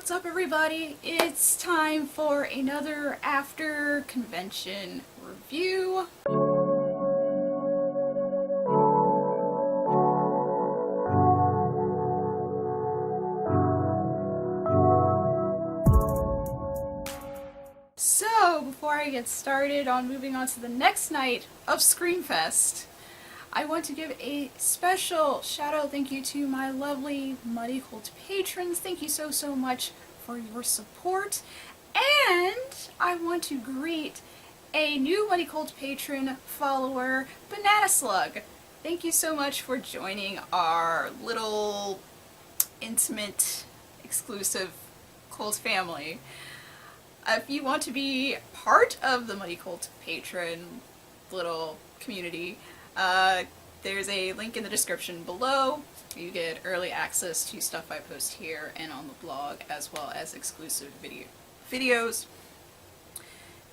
What's up, everybody? It's time for another after convention review. So, before I get started on moving on to the next night of Screamfest, I want to give a special shout out thank you to my lovely Muddy Cult patrons. Thank you so much for your support. And I want to greet a new Muddy Cult patron follower, Banana Slug. Thank you so much for joining our little intimate, exclusive cult family. If you want to be part of the Muddy Cult patron little community, there's a link in the description below. You get early access to stuff I post here and on the blog, as well as exclusive videos,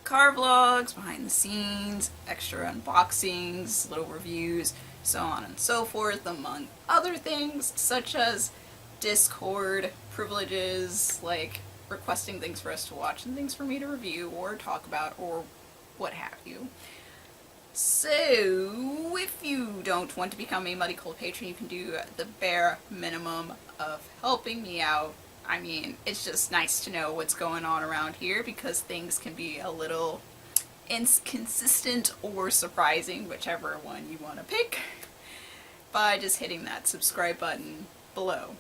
car vlogs, behind the scenes, extra unboxings, little reviews, so on and so forth, among other things, such as Discord privileges, like requesting things for us to watch and things for me to review or talk about or what have you. So, if you don't want to become a Muddy Cult patron, you can do the bare minimum of helping me out. I mean, it's just nice to know what's going on around here because things can be a little inconsistent or surprising, whichever one you want to pick, by just hitting that subscribe button below.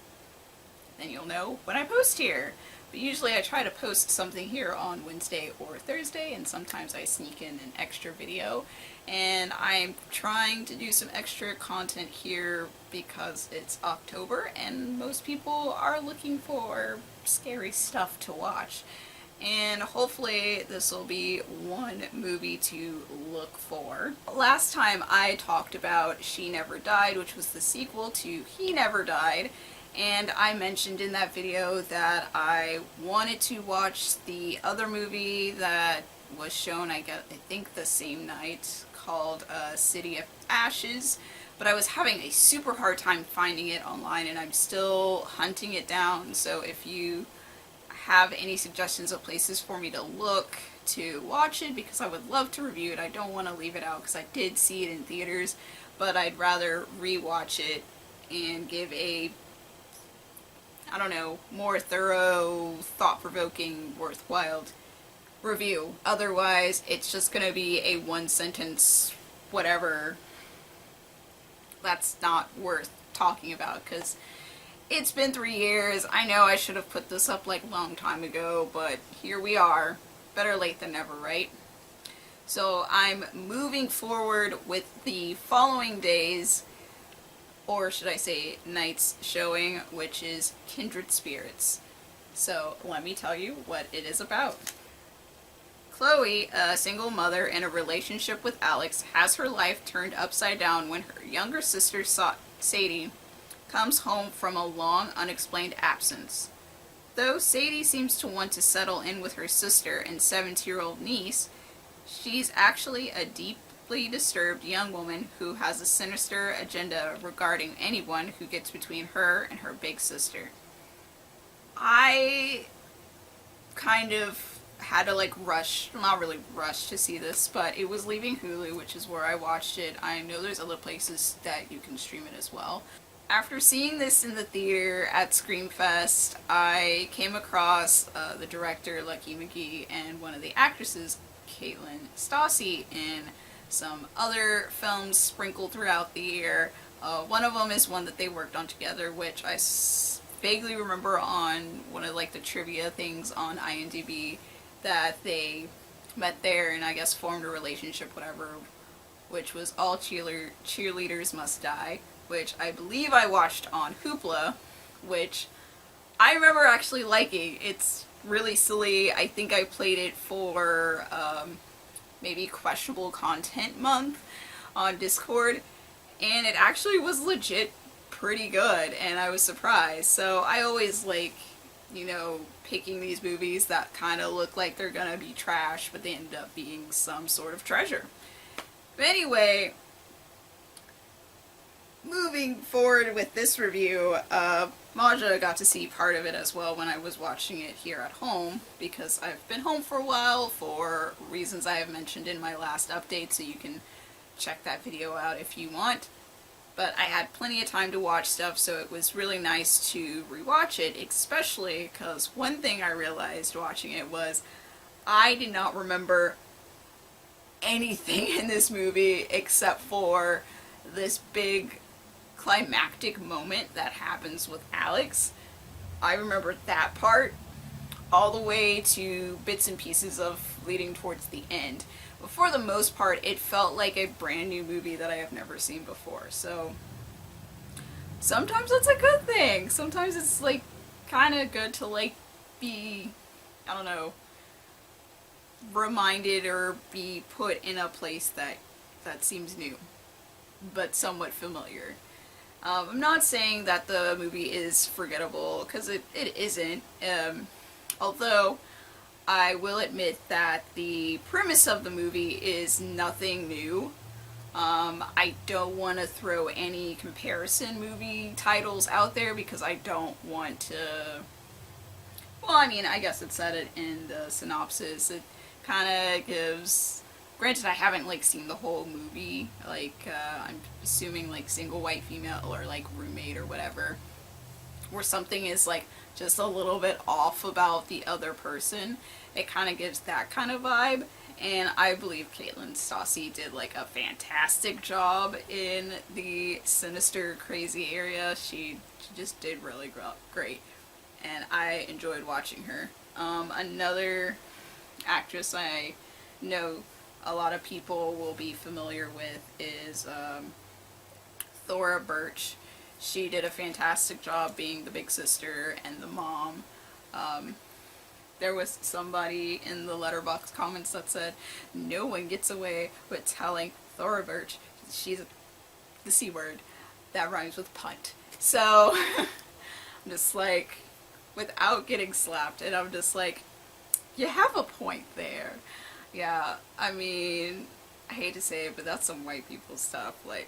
Then you'll know when I post here. But usually I try to post something here on Wednesday or Thursday, and sometimes I sneak in an extra video. And I'm trying to do some extra content here because it's October and most people are looking for scary stuff to watch. And hopefully this will be one movie to look for. Last time I talked about She Never Died, which was the sequel to He Never Died. And I mentioned in that video that I wanted to watch the other movie that was shown, I think the same night, called City of Ashes, but I was having a super hard time finding it online and I'm still hunting it down. So if you have any suggestions of places for me to look to watch it, because I would love to review it, I don't want to leave it out because I did see it in theaters, but I'd rather rewatch it and give a, I don't know, more thorough, thought-provoking, worthwhile review. Otherwise, it's just gonna be a one-sentence whatever that's not worth talking about, because it's been 3 years. I know I should have put this up like a long time ago, but here we are. Better late than never, right? So I'm moving forward with the following days, or should I say night's showing, which is Kindred Spirits. So let me tell you what it is about. Chloe, a single mother in a relationship with Alex, has her life turned upside down when her younger sister, Sadie, comes home from a long, unexplained absence. Though Sadie seems to want to settle in with her sister and 17-year-old niece, she's actually a deeply disturbed young woman who has a sinister agenda regarding anyone who gets between her and her big sister. I kind of had to not really rush to see this, but it was leaving Hulu, which is where I watched it. I know there's other places that you can stream it as well. After seeing this in the theater at Screamfest, I came across the director, Lucky McGee, and one of the actresses, Caitlin Stassi, in some other films sprinkled throughout the year. One of them is one that they worked on together, which I vaguely remember on one of the trivia things on IMDb, that they met there and I guess formed a relationship, whatever, which was All Cheerleaders Must Die, which I believe I watched on Hoopla, which I remember actually liking. It's really silly. I think I played it for maybe Questionable Content Month on Discord, and it actually was legit pretty good, and I was surprised. So I always like, picking these movies that kind of look like they're gonna be trash, but they end up being some sort of treasure. But anyway, moving forward with this review, Maja got to see part of it as well when I was watching it here at home, because I've been home for a while for reasons I have mentioned in my last update, so you can check that video out if you want. But I had plenty of time to watch stuff, so it was really nice to rewatch it, especially because one thing I realized watching it was I did not remember anything in this movie except for this big climactic moment that happens with Alex. I remember that part all the way to bits and pieces of leading towards the end. But for the most part, it felt like a brand new movie that I have never seen before. So sometimes that's a good thing. Sometimes it's like kind of good to like be, I don't know, reminded or be put in a place that seems new but somewhat familiar. I'm not saying that the movie is forgettable, because it isn't. Although I will admit that the premise of the movie is nothing new. I don't want to throw any comparison movie titles out there because I don't want to... Well, I mean, I guess it said it in the synopsis. It kind of gives... Granted, I haven't, like, seen the whole movie. Like, I'm assuming, like, single white female or, like, roommate or whatever. Where something is, like, just a little bit off about the other person. It kind of gives that kind of vibe. And I believe Caitlin Stassi did, like, a fantastic job in the sinister, crazy area. She just did really great. And I enjoyed watching her. Another actress I know a lot of people will be familiar with is Thora Birch. She did a fantastic job being the big sister and the mom. There was somebody in the Letterboxd comments that said, no one gets away with telling Thora Birch she's the C word that rhymes with punt. So I'm just like, without getting slapped, and I'm just like, you have a point there. Yeah, I mean, I hate to say it, but that's some white people stuff. Like,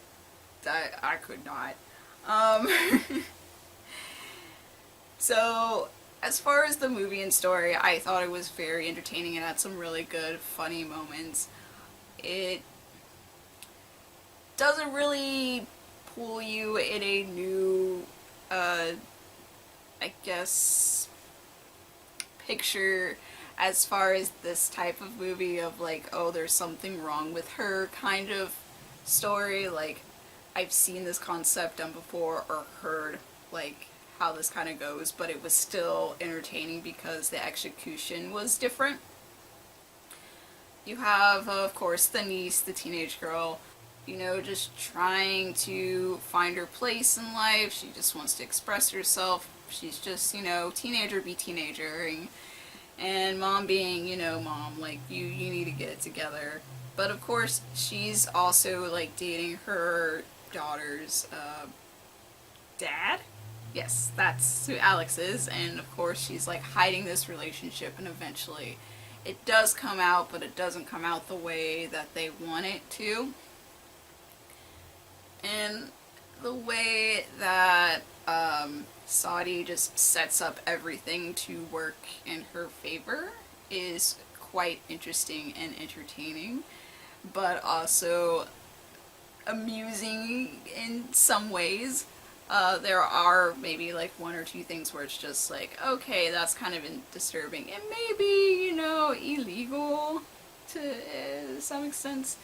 that I could not. So, as far as the movie and story, I thought it was very entertaining. It had some really good, funny moments. It doesn't really pull you in a new, I guess, picture as far as this type of movie of like, oh, there's something wrong with her kind of story. Like, I've seen this concept done before or heard like how this kind of goes, but it was still entertaining because the execution was different. You have, of course, the niece, the teenage girl, you know, just trying to find her place in life. She just wants to express herself. She's just, you know, teenager be teenager. And mom being, you know, mom, like, you need to get it together. But of course, she's also, like, dating her daughter's, dad? Yes, that's who Alex is, and of course she's, like, hiding this relationship, and eventually it does come out, but it doesn't come out the way that they want it to. And the way that, Saudi just sets up everything to work in her favor is quite interesting and entertaining, but also amusing in some ways. There are maybe like one or two things where it's just like, okay, that's kind of disturbing and maybe, you know, illegal to some extent.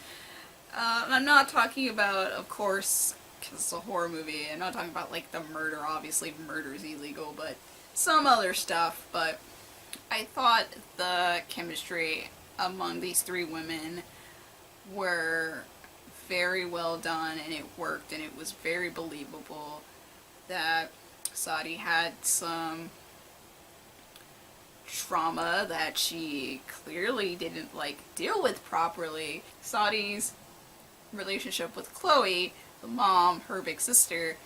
I'm not talking about, of course, because it's a horror movie, I'm not talking about like the murder. Obviously murder's illegal, but some other stuff. But I thought the chemistry among these three women were very well done, and it worked, and it was very believable that Saudi had some trauma that she clearly didn't like deal with properly. Saudi's relationship with Chloe, the mom, her big sister,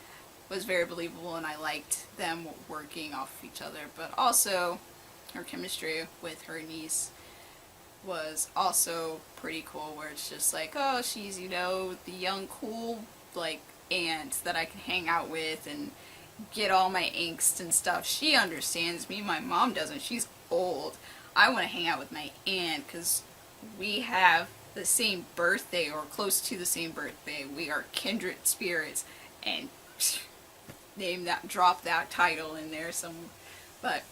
was very believable, and I liked them working off each other. But also her chemistry with her niece was also pretty cool, where it's just like, oh, she's, you know, the young, cool, like, aunt that I can hang out with and get all my angst and stuff. She understands me. My mom doesn't. She's old. I want to hang out with my aunt because we have the same birthday or close to the same birthday. We are kindred spirits, and drop that title in there some. But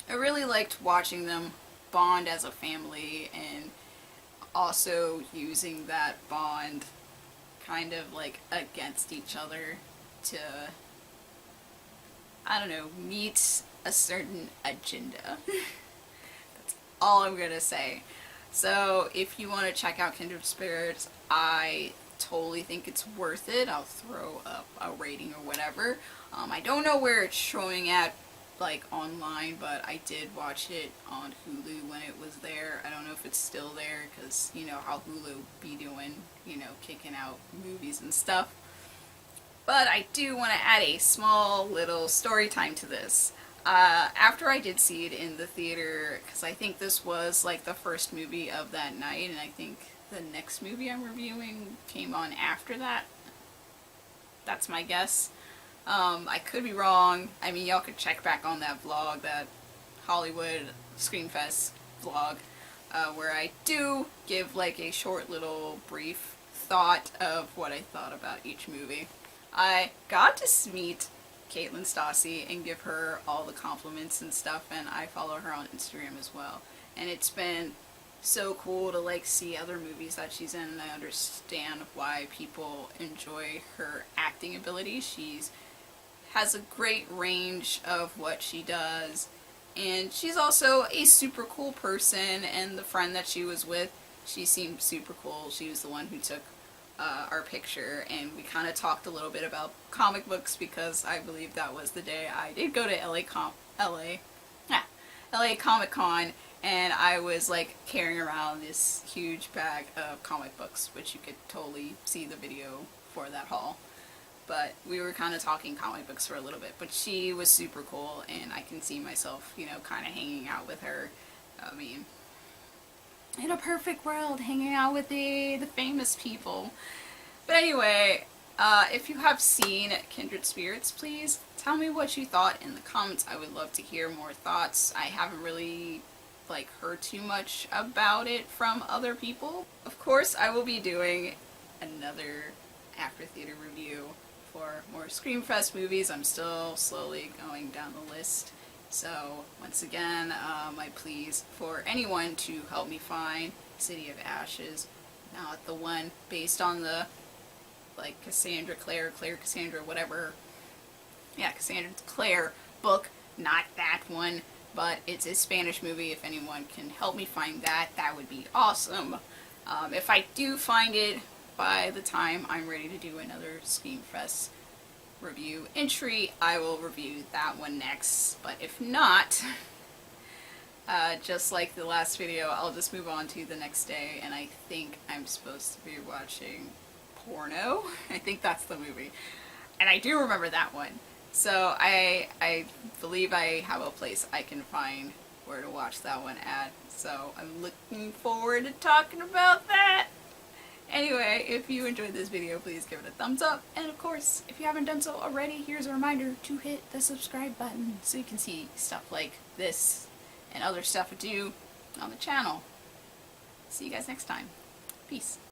I really liked watching them bond as a family and also using that bond kind of like against each other to, I don't know, meet a certain agenda. That's all I'm gonna say. So if you want to check out Kindred Spirits, I totally think it's worth it. I'll throw up a rating or whatever. I don't know where it's showing at like online, but I did watch it on Hulu when it was there. I don't know if it's still there because you know how Hulu be doing, you know, kicking out movies and stuff. But I do want to add a small little story time to this. After I did see it in the theater, because I think this was like the first movie of that night, and I think the next movie I'm reviewing came on after that. That's my guess. I could be wrong. I mean, y'all could check back on that vlog, that Hollywood Screamfest vlog, where I do give like a short little brief thought of what I thought about each movie. I got to meet Caitlin Stassi and give her all the compliments and stuff, and I follow her on Instagram as well. And it's been so cool to like see other movies that she's in, and I understand why people enjoy her acting ability. She's has a great range of what she does, and she's also a super cool person, and the friend that she was with, she seemed super cool. She was the one who took our picture, and we kind of talked a little bit about comic books because I believe that was the day I did go to LA Comic Con, and I was like carrying around this huge bag of comic books, which you could totally see the video for that haul. But we were kind of talking comic books for a little bit, but she was super cool, and I can see myself, you know, kind of hanging out with her. I mean, in a perfect world, hanging out with the famous people. But anyway, if you have seen Kindred Spirits, please tell me what you thought in the comments. I would love to hear more thoughts. I haven't really like heard too much about it from other people. Of course, I will be doing another after theater review for more Screamfest movies. I'm still slowly going down the list. So once again, my pleas for anyone to help me find City of Ashes, not the one based on the like Claire Cassandra, whatever. Yeah, Cassandra Clare book, not that one, but it's a Spanish movie. If anyone can help me find that, that would be awesome. If I do find it by the time I'm ready to do another Screamfest review entry, I will review that one next. But if not, just like the last video, I'll just move on to the next day, and I think I'm supposed to be watching Porno. I think that's the movie. And I do remember that one. So I believe I have a place I can find where to watch that one at. So I'm looking forward to talking about that. Anyway, if you enjoyed this video, please give it a thumbs up. And of course, if you haven't done so already, here's a reminder to hit the subscribe button so you can see stuff like this and other stuff I do on the channel. See you guys next time. Peace.